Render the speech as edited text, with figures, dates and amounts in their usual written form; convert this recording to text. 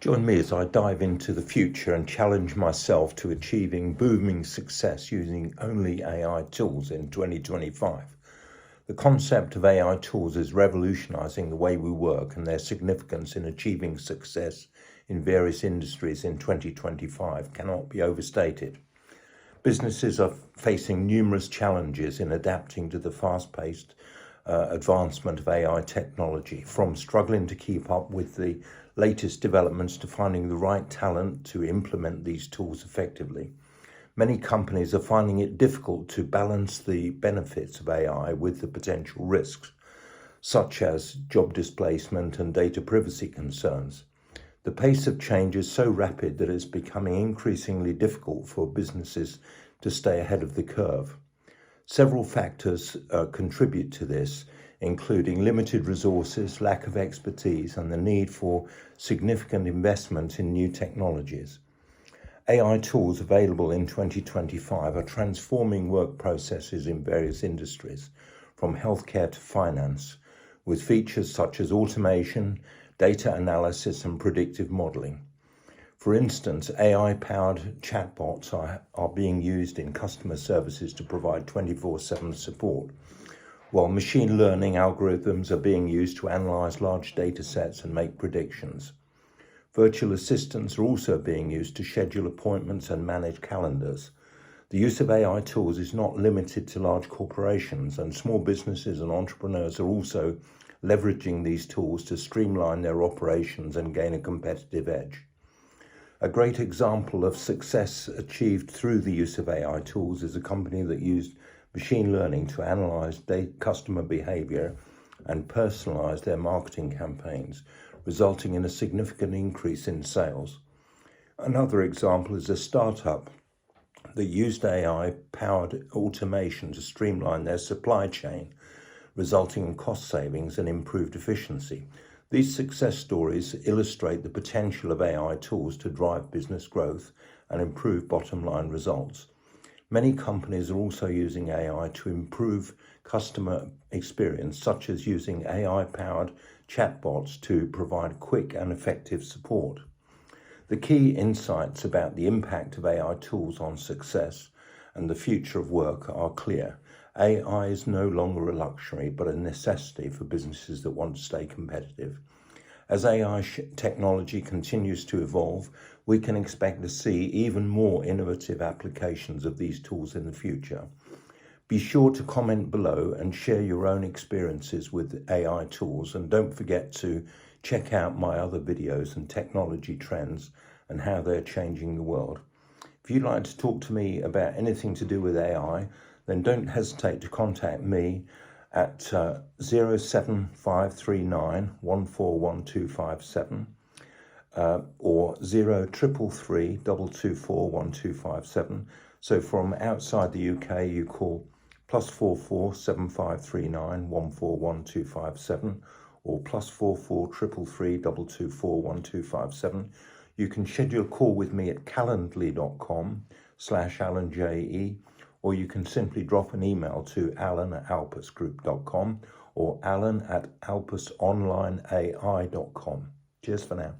Join me as I dive into the future and challenge myself to achieving booming success using only AI tools in 2025. The concept of AI tools is revolutionizing the way we work, and their significance in achieving success in various industries in 2025 cannot be overstated. Businesses are facing numerous challenges in adapting to the fast-paced advancement of AI technology, from struggling to keep up with the latest developments to finding the right talent to implement these tools effectively. Many companies are finding it difficult to balance the benefits of AI with the potential risks, such as job displacement and data privacy concerns. The pace of change is so rapid that it's becoming increasingly difficult for businesses to stay ahead of the curve. Several factors contribute to this, including limited resources, lack of expertise, and the need for significant investment in new technologies. AI tools available in 2025 are transforming work processes in various industries, from healthcare to finance, with features such as automation, data analysis, and predictive modeling. For instance, AI-powered chatbots are being used in customer services to provide 24/7 support, while machine learning algorithms are being used to analyze large data sets and make predictions. Virtual assistants are also being used to schedule appointments and manage calendars. The use of AI tools is not limited to large corporations, and small businesses and entrepreneurs are also leveraging these tools to streamline their operations and gain a competitive edge. A great example of success achieved through the use of AI tools is a company that used machine learning to analyze customer behavior and personalize their marketing campaigns, resulting in a significant increase in sales. Another example is a startup that used AI-powered automation to streamline their supply chain, resulting in cost savings and improved efficiency. These success stories illustrate the potential of AI tools to drive business growth and improve bottom-line results. Many companies are also using AI to improve customer experience, such as using AI-powered chatbots to provide quick and effective support. The key insights about the impact of AI tools on success and the future of work are clear. AI is no longer a luxury, but a necessity for businesses that want to stay competitive. As AI technology continues to evolve, we can expect to see even more innovative applications of these tools in the future. Be sure to comment below and share your own experiences with AI tools, and don't forget to check out my other videos and technology trends and how they're changing the world. If you'd like to talk to me about anything to do with AI, then don't hesitate to contact me at 07539 141257 or 0333 224 1257. So from outside the UK, you call +44 7539 141257 or +44 333 224 1257. You can schedule a call with me at calendly.com/AlanJE, or you can simply drop an email to alan@alpusgroup.com or alan@alpusonlineai.com. Cheers for now.